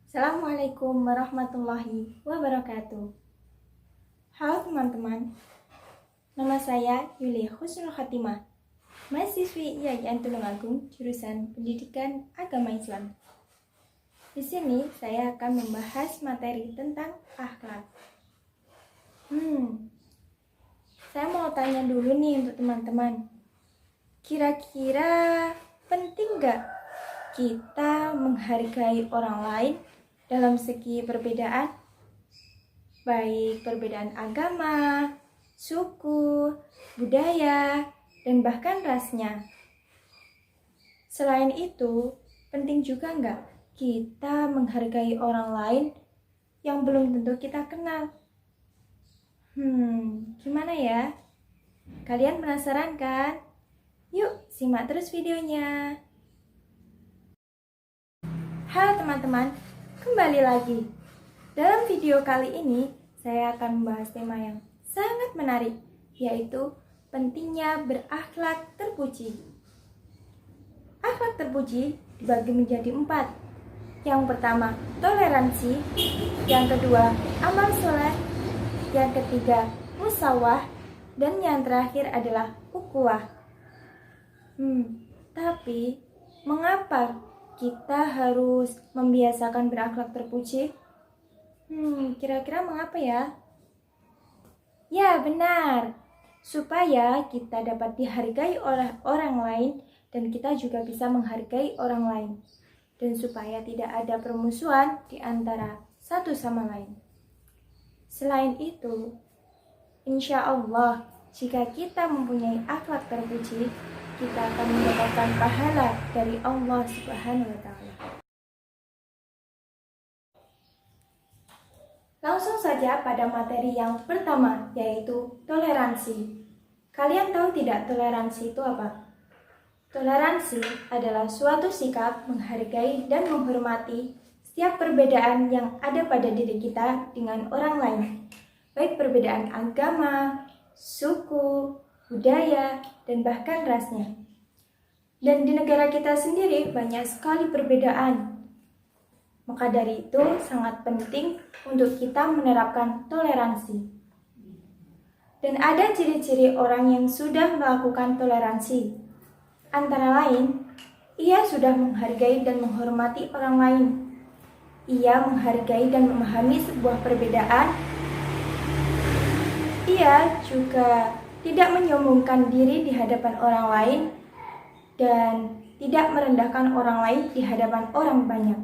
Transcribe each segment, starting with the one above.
Assalamualaikum warahmatullahi wabarakatuh. Halo teman-teman, nama saya Yulia Husnul Khatimah, mahasiswi IAIN Tulungagung, jurusan Pendidikan Agama Islam. Di sini saya akan membahas materi tentang akhlak. Saya mau tanya dulu nih untuk teman-teman. Kira-kira penting gak kita menghargai orang lain dalam segi perbedaan, baik perbedaan agama, suku, budaya, dan bahkan rasnya. Selain itu, penting juga nggak kita menghargai orang lain yang belum tentu kita kenal? Gimana ya? Kalian penasaran kan? Yuk, simak terus videonya. Halo teman-teman, kembali lagi. Dalam video kali ini, saya akan membahas tema yang sangat menarik, yaitu pentingnya berakhlak terpuji. Akhlak terpuji dibagi menjadi 4. Yang pertama, toleransi. Yang kedua, amal soleh. Yang ketiga, musawah. Dan yang terakhir adalah ukhuwah. Tapi, mengapa kita harus membiasakan berakhlak terpuji? Kira-kira mengapa ya? Ya, benar. Supaya kita dapat dihargai oleh orang lain dan kita juga bisa menghargai orang lain. Dan supaya tidak ada permusuhan di antara satu sama lain. Selain itu, insya Allah, jika kita mempunyai akhlak terpuji, kita akan mendapatkan pahala dari Allah Subhanahu wa Ta'ala. Langsung saja pada materi yang pertama, yaitu toleransi. Kalian tahu tidak toleransi itu apa? Toleransi adalah suatu sikap menghargai dan menghormati setiap perbedaan yang ada pada diri kita dengan orang lain, baik perbedaan agama, suku, budaya, dan bahkan rasnya. Dan di negara kita sendiri banyak sekali perbedaan. Maka dari itu sangat penting untuk kita menerapkan toleransi. Dan ada ciri-ciri orang yang sudah melakukan toleransi. Antara lain, ia sudah menghargai dan menghormati orang lain. Ia menghargai dan memahami sebuah perbedaan. Ia juga tidak menyombongkan diri di hadapan orang lain dan tidak merendahkan orang lain di hadapan orang banyak.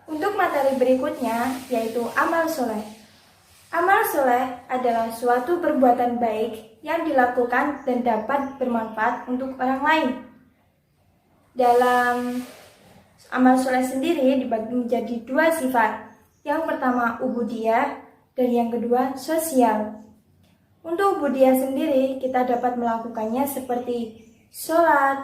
Untuk materi berikutnya, yaitu amal soleh. Amal soleh adalah suatu perbuatan baik yang dilakukan dan dapat bermanfaat untuk orang lain. Dalam amal soleh sendiri dibagi menjadi 2 sifat. Yang pertama ubudiyah dan yang kedua sosial. Untuk ubudiyah sendiri kita dapat melakukannya seperti sholat,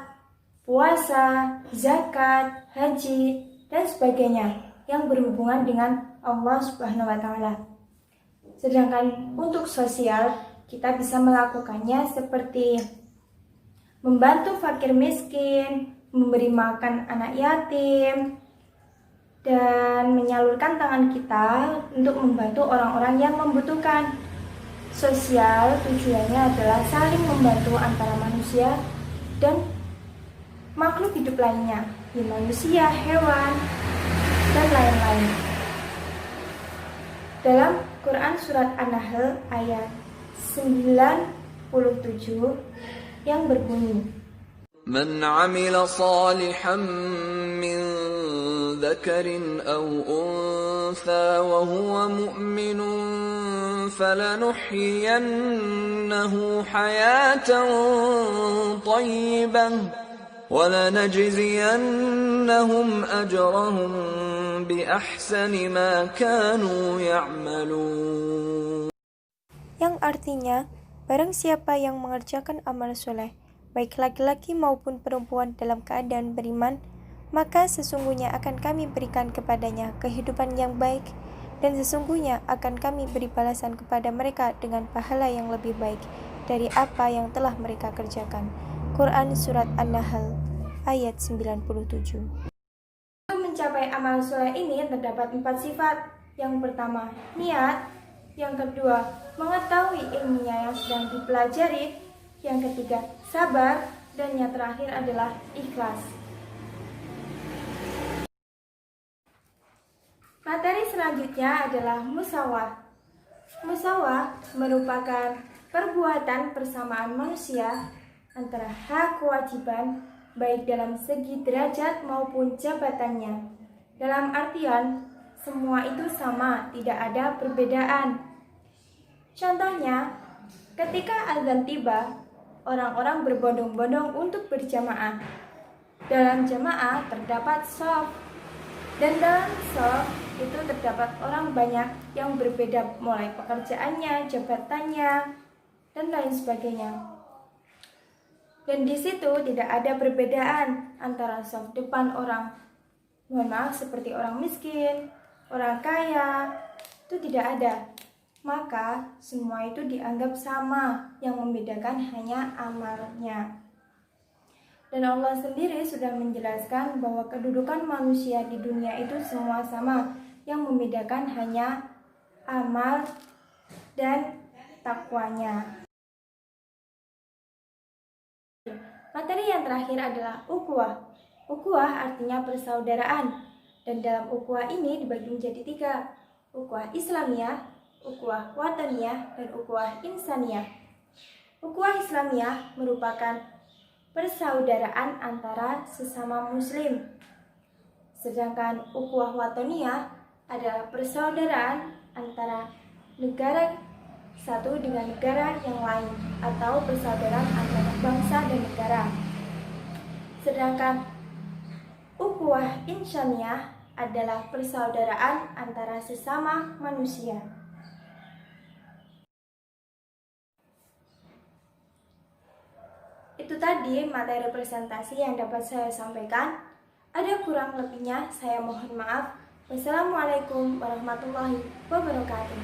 puasa, zakat, haji, dan sebagainya yang berhubungan dengan Allah Subhanahu wa Ta'ala. Sedangkan untuk sosial, kita bisa melakukannya seperti membantu fakir miskin, memberi makan anak yatim, dan menyalurkan tangan kita untuk membantu orang-orang yang membutuhkan. Sosial tujuannya adalah saling membantu antara manusia dan makhluk hidup lainnya, manusia, hewan, dan lain-lain. Dalam Quran Surat An-Nahl ayat 97 yang berbunyi, Man 'amila salihan min dzakarin aw untha wa huwa mu'minun falanuhyiyannahu hayatan thayyibah وَلَنَجْزِيَنَّهُمْ أَجْرَهُمْ بِأَحْسَنِ مَا كَانُوا يَعْمَلُونَ. Yang artinya, barang siapa yang mengerjakan amal soleh, baik laki-laki maupun perempuan dalam keadaan beriman, maka sesungguhnya akan kami berikan kepadanya kehidupan yang baik, dan sesungguhnya akan kami beri balasan kepada mereka dengan pahala yang lebih baik dari apa yang telah mereka kerjakan. Quran Surat An-Nahl ayat 97. mencapai amal soleh ini terdapat 4 sifat. Yang pertama, niat. Yang kedua, mengetahui ilmunya yang sedang dipelajari. Yang ketiga, sabar. Dan yang terakhir adalah ikhlas. Materi selanjutnya adalah musawah. Musawah merupakan perbuatan persamaan manusia antara hak kewajiban baik dalam segi derajat maupun jabatannya. Dalam artian, semua itu sama, tidak ada perbedaan. Contohnya, ketika azan tiba, orang-orang berbondong-bondong untuk berjamaah. Dalam jamaah terdapat shaf, dan dalam shaf itu terdapat orang banyak yang berbeda mulai pekerjaannya, jabatannya, dan lain sebagainya. Dan di situ tidak ada perbedaan antara shaf depan orang, mohon maaf, seperti orang miskin, orang kaya, itu tidak ada. Maka semua itu dianggap sama, yang membedakan hanya amalnya. Dan Allah sendiri sudah menjelaskan bahwa kedudukan manusia di dunia itu semua sama, yang membedakan hanya amal dan takwanya. Materi yang terakhir adalah ukhuwah. Ukhuwah artinya persaudaraan, dan dalam ukhuwah ini dibagi menjadi 3, ukhuwah Islamiyah, ukhuwah wataniyah, dan ukhuwah insaniyah. Ukhuwah Islamiyah merupakan persaudaraan antara sesama muslim. Sedangkan ukhuwah wataniyah adalah persaudaraan antara negara satu dengan negara yang lain, atau persaudaraan antara bangsa dan negara. Sedangkan ukhuwah insaniyah adalah persaudaraan antara sesama manusia. Itu tadi materi presentasi yang dapat saya sampaikan. Ada kurang lebihnya saya mohon maaf. Wassalamualaikum warahmatullahi wabarakatuh.